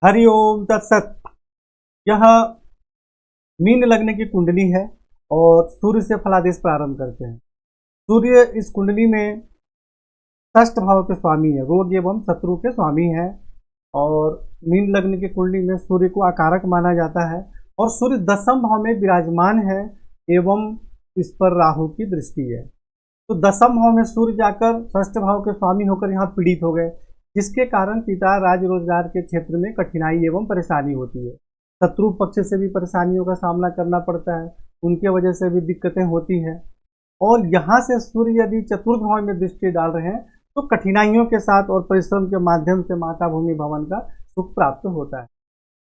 हरिओम तत्सत। यह मीन लग्न की कुंडली है और सूर्य से फलादेश प्रारंभ करते हैं। सूर्य इस कुंडली में षष्ठ भाव के स्वामी है, रोग एवं शत्रु के स्वामी है। और मीन लग्न की कुंडली में सूर्य को आकारक माना जाता है और सूर्य दसम भाव में विराजमान है एवं इस पर राहु की दृष्टि है। तो दसम भाव में सूर्य जाकर षष्ठ भाव के स्वामी होकर यहाँ पीड़ित हो गए, जिसके कारण पिता राज रोजगार के क्षेत्र में कठिनाई एवं परेशानी होती है। शत्रु पक्ष से भी परेशानियों का सामना करना पड़ता है, उनके वजह से भी दिक्कतें होती हैं। और यहाँ से सूर्य यदि चतुर्थ भाव में दृष्टि डाल रहे हैं तो कठिनाइयों के साथ और परिश्रम के माध्यम से माता भूमि भवन का सुख प्राप्त होता है।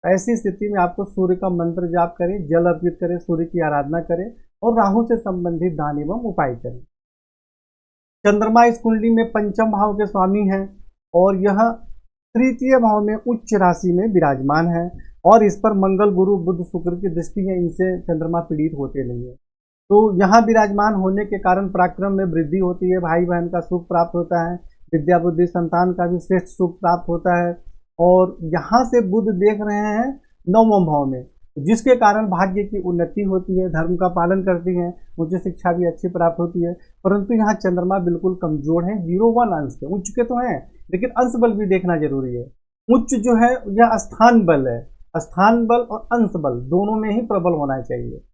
ऐसी स्थिति में आपको सूर्य का मंत्र जाप करें, जल अर्पित करें, सूर्य की आराधना करें और राहु से संबंधित दान एवं उपाय करें। चंद्रमा इस कुंडली में पंचम भाव के स्वामी हैं और यह तृतीय भाव में उच्च राशि में विराजमान है और इस पर मंगल, गुरु, बुध, शुक्र की दृष्टि है। इनसे चंद्रमा पीड़ित होते नहीं है। तो यहाँ विराजमान होने के कारण पराक्रम में वृद्धि होती है, भाई बहन का सुख प्राप्त होता है, विद्या बुद्धि संतान का भी श्रेष्ठ सुख प्राप्त होता है। और यहाँ से बुध देख रहे हैं नवम भाव में, जिसके कारण भाग्य की उन्नति होती है, धर्म का पालन करती हैं, उच्च शिक्षा भी अच्छी प्राप्त होती है। परंतु यहाँ चंद्रमा बिल्कुल कमजोर है, 0-1 अंश के। उच्च के तो हैं लेकिन अंश बल भी देखना जरूरी है। उच्च जो है यह स्थान बल है, स्थान बल और अंश बल दोनों में ही प्रबल होना चाहिए।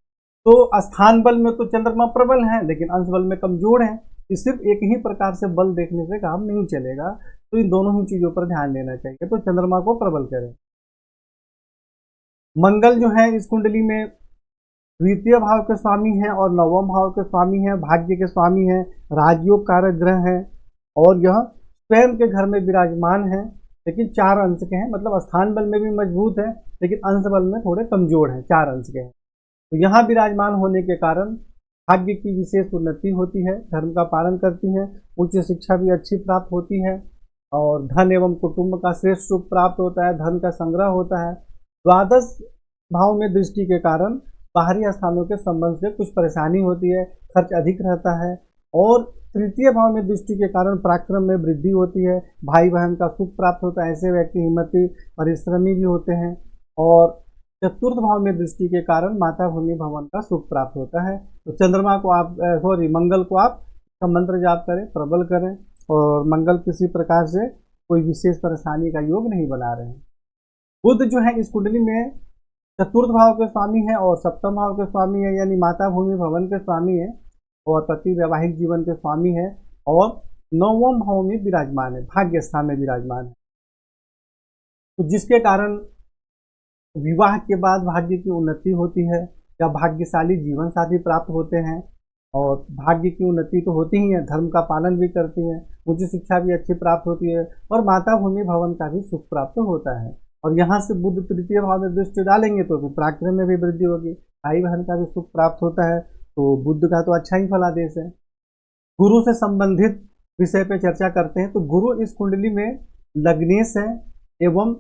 तो स्थान बल में तो चंद्रमा प्रबल है लेकिन अंश बल में कमजोर है। कि सिर्फ एक ही प्रकार से बल देखने से काम नहीं चलेगा, तो इन दोनों ही चीजों पर ध्यान देना चाहिए। तो चंद्रमा को प्रबल करें। मंगल जो है इस कुंडली में द्वितीय भाव के स्वामी हैं और नवम भाव के स्वामी हैं, भाग्य के स्वामी हैं, राजयोग कारक ग्रह हैं और यह स्वयं के घर में विराजमान है, लेकिन 4 अंश के हैं। मतलब स्थान बल में भी मजबूत है लेकिन अंश बल में थोड़े कमजोर हैं, 4 अंश के हैं। तो यहाँ विराजमान होने के कारण भाग्य की विशेष उन्नति होती है, धर्म का पालन करती हैं, उच्च शिक्षा भी अच्छी प्राप्त होती है और धन एवं कुटुंब का श्रेष्ठ सुख प्राप्त होता है, धन का संग्रह होता है। द्वादश भाव में दृष्टि के कारण बाहरी स्थानों के संबंध से कुछ परेशानी होती है, खर्च अधिक रहता है। और तृतीय भाव में दृष्टि के कारण पराक्रम में वृद्धि होती है, भाई बहन का सुख प्राप्त होता है। ऐसे व्यक्ति हिम्मती परिश्रमी भी होते हैं। और चतुर्थ भाव में दृष्टि के कारण माता भूमि भवन का सुख प्राप्त होता है। तो चंद्रमा को आप मंगल को आप का मंत्र जाप करें, प्रबल करें। और मंगल किसी प्रकार से कोई विशेष परेशानी का योग नहीं बना रहे हैं। बुध जो है इस कुंडली में चतुर्थ भाव के स्वामी है और सप्तम भाव के स्वामी है, यानी माता भूमि भवन के स्वामी है और पति वैवाहिक जीवन के स्वामी है और नवम भाव में विराजमान है, भाग्य स्थान में विराजमान है। तो जिसके कारण विवाह के बाद भाग्य की उन्नति होती है या भाग्यशाली जीवन साथी प्राप्त होते हैं। और भाग्य की उन्नति तो होती ही है, धर्म का पालन भी करती हैं, उच्च शिक्षा भी अच्छी प्राप्त होती है और माता भूमि भवन का भी सुख प्राप्त होता है। और यहाँ से बुध तृतीय भाव में दृष्टि डालेंगे तो फिर पराक्रम में भी वृद्धि होगी, भाई बहन का भी सुख प्राप्त होता है। तो बुध का तो अच्छा ही फलादेश है। गुरु से संबंधित विषय पे चर्चा करते हैं। तो गुरु इस कुंडली में लग्नेश है एवं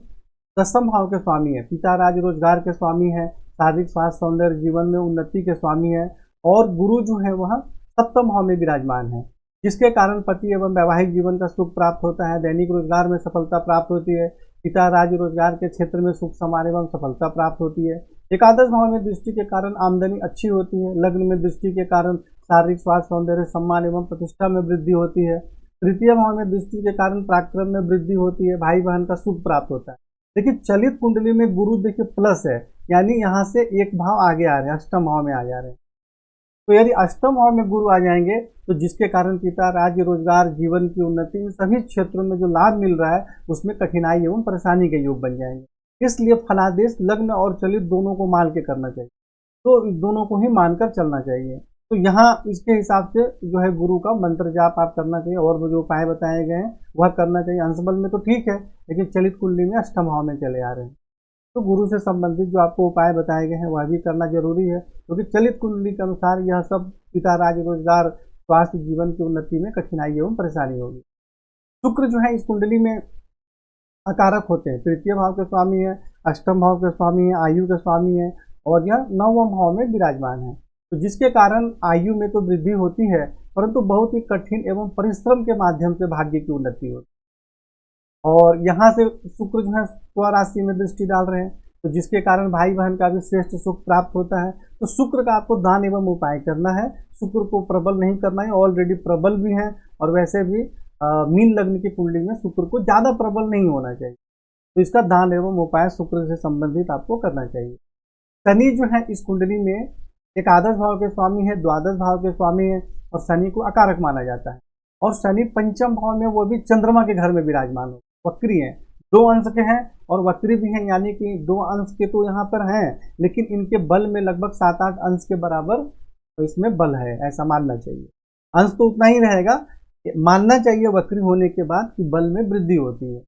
दसम भाव के स्वामी है, पिता राज रोजगार के स्वामी है, शारीरिक स्वास्थ्य सौंदर्य जीवन में उन्नति के स्वामी है। और गुरु जो है वह सप्तम भाव में विराजमान है, जिसके कारण पति एवं वैवाहिक जीवन का सुख प्राप्त होता है, दैनिक रोजगार में सफलता प्राप्त होती है, पिता राज रोजगार के क्षेत्र में सुख सम्मान एवं सफलता प्राप्त होती है। एकादश भाव में दृष्टि के कारण आमदनी अच्छी होती है, लग्न में दृष्टि के कारण शारीरिक स्वास्थ्य सौंदर्य सम्मान एवं प्रतिष्ठा में वृद्धि होती है। तृतीय भाव में दृष्टि के कारण पराक्रम में वृद्धि होती है, भाई बहन का सुख प्राप्त होता है। देखिए चलित कुंडली में गुरु देखिए प्लस है, यानी यहाँ से एक भाव आगे आ रहे हैं, अष्टम भाव में आ जा रहे हैं। तो यदि अष्टम भाव में गुरु आ जाएंगे तो जिसके कारण पिता राज्य रोजगार जीवन की उन्नति इन सभी क्षेत्रों में जो लाभ मिल रहा है उसमें कठिनाई एवं परेशानी के योग बन जाएंगे। इसलिए फलादेश लग्न और चलित दोनों को मान के करना चाहिए, तो दोनों को ही मानकर चलना चाहिए। तो यहाँ इसके हिसाब से जो है गुरु का मंत्र जाप आप करना चाहिए और वो जो उपाय बताए गए हैं वह करना चाहिए। अंशबल में तो ठीक है लेकिन चलित कुंडली में अष्टम भाव में चले आ रहे हैं, तो गुरु से संबंधित जो आपको उपाय बताए गए हैं वह भी करना जरूरी है, क्योंकि चलित कुंडली के अनुसार यह सब पिता राज रोजगार स्वास्थ्य जीवन की उन्नति में कठिनाई एवं परेशानी होगी। शुक्र जो है इस कुंडली में अकारक होते हैं, तृतीय भाव के स्वामी है, अष्टम भाव के स्वामी है, आयु के स्वामी है और यह नवम भाव में विराजमान है। तो जिसके कारण आयु में तो वृद्धि होती है परंतु बहुत ही कठिन एवं परिश्रम के माध्यम से भाग्य की उन्नति होती है। और यहाँ से शुक्र जो है स्वराशि में दृष्टि डाल रहे हैं, तो जिसके कारण भाई बहन का भी श्रेष्ठ सुख प्राप्त होता है। तो शुक्र का आपको दान एवं उपाय करना है। शुक्र को प्रबल नहीं करना है, ऑलरेडी प्रबल भी है और वैसे भी मीन लग्न की कुंडली में शुक्र को ज़्यादा प्रबल नहीं होना चाहिए, तो इसका दान एवं उपाय शुक्र से संबंधित आपको करना चाहिए। शनि जो है इस कुंडली में एकादश भाव के स्वामी है, द्वादश भाव के स्वामी है और शनि को अकारक माना जाता है। और शनि पंचम भाव में, वो भी चंद्रमा के घर में विराजमान हो, वक्री है, 2 अंश के हैं और वक्री भी हैं, यानी कि 2 अंश के तो यहाँ पर हैं, लेकिन इनके बल में लगभग 7-8 अंश के बराबर तो इसमें बल है, ऐसा मानना चाहिए। अंश तो उतना ही रहेगा, मानना चाहिए वक्री होने के बाद कि बल में वृद्धि होती है।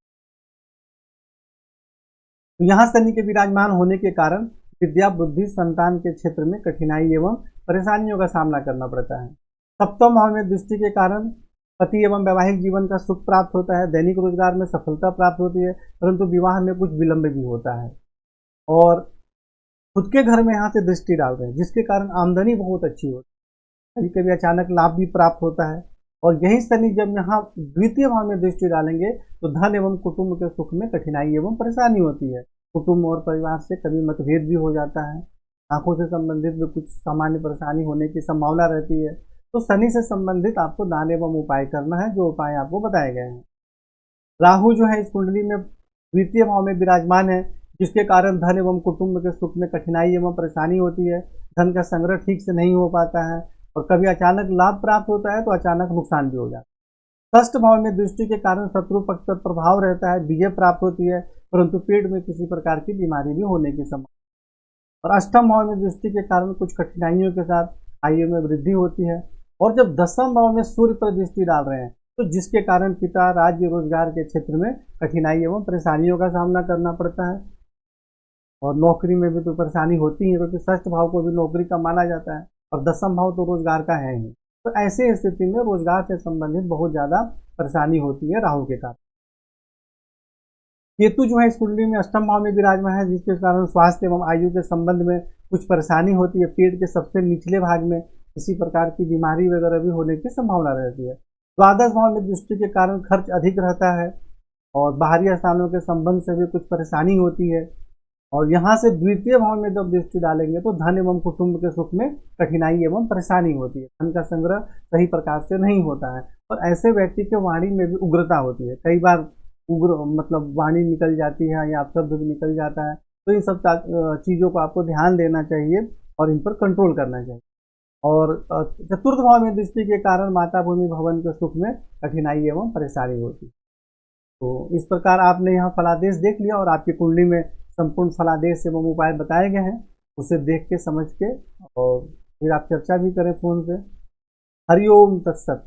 तो यहाँ शनि के विराजमान होने के कारण विद्या बुद्धि संतान के क्षेत्र में कठिनाई एवं परेशानियों का सामना करना पड़ता है। सप्तम भाव में दृष्टि के कारण पति एवं वैवाहिक जीवन का सुख प्राप्त होता है, दैनिक रोजगार में सफलता प्राप्त होती है, परंतु विवाह में कुछ विलंब भी होता है। और खुद के घर में यहाँ से दृष्टि डाल रहे हैं, जिसके कारण आमदनी बहुत अच्छी होती है, कभी कभी अचानक लाभ भी प्राप्त होता है। और यही शनि जब यहाँ द्वितीय भाव में दृष्टि डालेंगे तो धन एवं कुटुंब के सुख में कठिनाई एवं परेशानी होती है। कुटुंब और परिवार से कभी मतभेद भी हो जाता है, आंखों से संबंधित भी कुछ सामान्य परेशानी होने की संभावना रहती है। तो शनि से संबंधित आपको दान एवं उपाय करना है, जो उपाय आपको बताए गए हैं। राहु जो है इस कुंडली में द्वितीय भाव में विराजमान है, जिसके कारण धन एवं कुटुंब के सुख में कठिनाई एवं परेशानी होती है। धन का संग्रह ठीक से नहीं हो पाता है और कभी अचानक लाभ प्राप्त होता है तो अचानक नुकसान भी हो जाता है। षष्ठ भाव में दृष्टि के कारण शत्रु पक्ष पर प्रभाव रहता है, विजय प्राप्त होती है, परंतु पेट में किसी प्रकार की बीमारी भी होने की संभावना। और अष्टम भाव में दृष्टि के कारण कुछ कठिनाइयों के साथ आयु में वृद्धि होती है। और जब दसम भाव में सूर्य पर दृष्टि डाल रहे हैं, तो जिसके कारण पिता राज्य रोजगार के क्षेत्र में कठिनाई एवं परेशानियों का सामना करना पड़ता है। और नौकरी में भी तो परेशानी होती है, क्योंकि षष्ठ भाव को भी नौकरी का माना जाता है और दसम भाव तो रोजगार का है ही। तो ऐसे स्थिति में रोजगार से संबंधित बहुत ज्यादा परेशानी होती है राहु के कारण। केतु जो है इस कुंडली में अष्टम भाव में विराजमान है, जिसके कारण स्वास्थ्य एवं आयु के संबंध में कुछ परेशानी होती है। पेट के सबसे निचले भाग में किसी प्रकार की बीमारी वगैरह भी होने की संभावना रहती है। द्वादश भाव में दृष्टि के कारण खर्च अधिक रहता है और बाहरी स्थानों के संबंध से भी कुछ परेशानी होती है। और यहाँ से द्वितीय भाव में जब दृष्टि डालेंगे तो धन एवं कुटुंब के सुख में कठिनाई एवं परेशानी होती है। धन का संग्रह सही प्रकार से नहीं होता है और ऐसे व्यक्ति के वाणी में भी उग्रता होती है। कई बार उग्र मतलब वाणी निकल जाती है या अपशब्द भी निकल जाता है। तो इन सब चीज़ों को आपको ध्यान देना चाहिए और इन पर कंट्रोल करना चाहिए। और चतुर्थ भाव में दृष्टि के कारण माता भूमि भवन के सुख में कठिनाई एवं परेशानी होती है। तो इस प्रकार आपने यहाँ फलादेश देख लिया और आपकी कुंडली में संपूर्ण फलादेश एवं उपाय बताए गए हैं, उसे देख के समझ के और फिर आप चर्चा भी करें फोन पे। हरिओम तत्सत।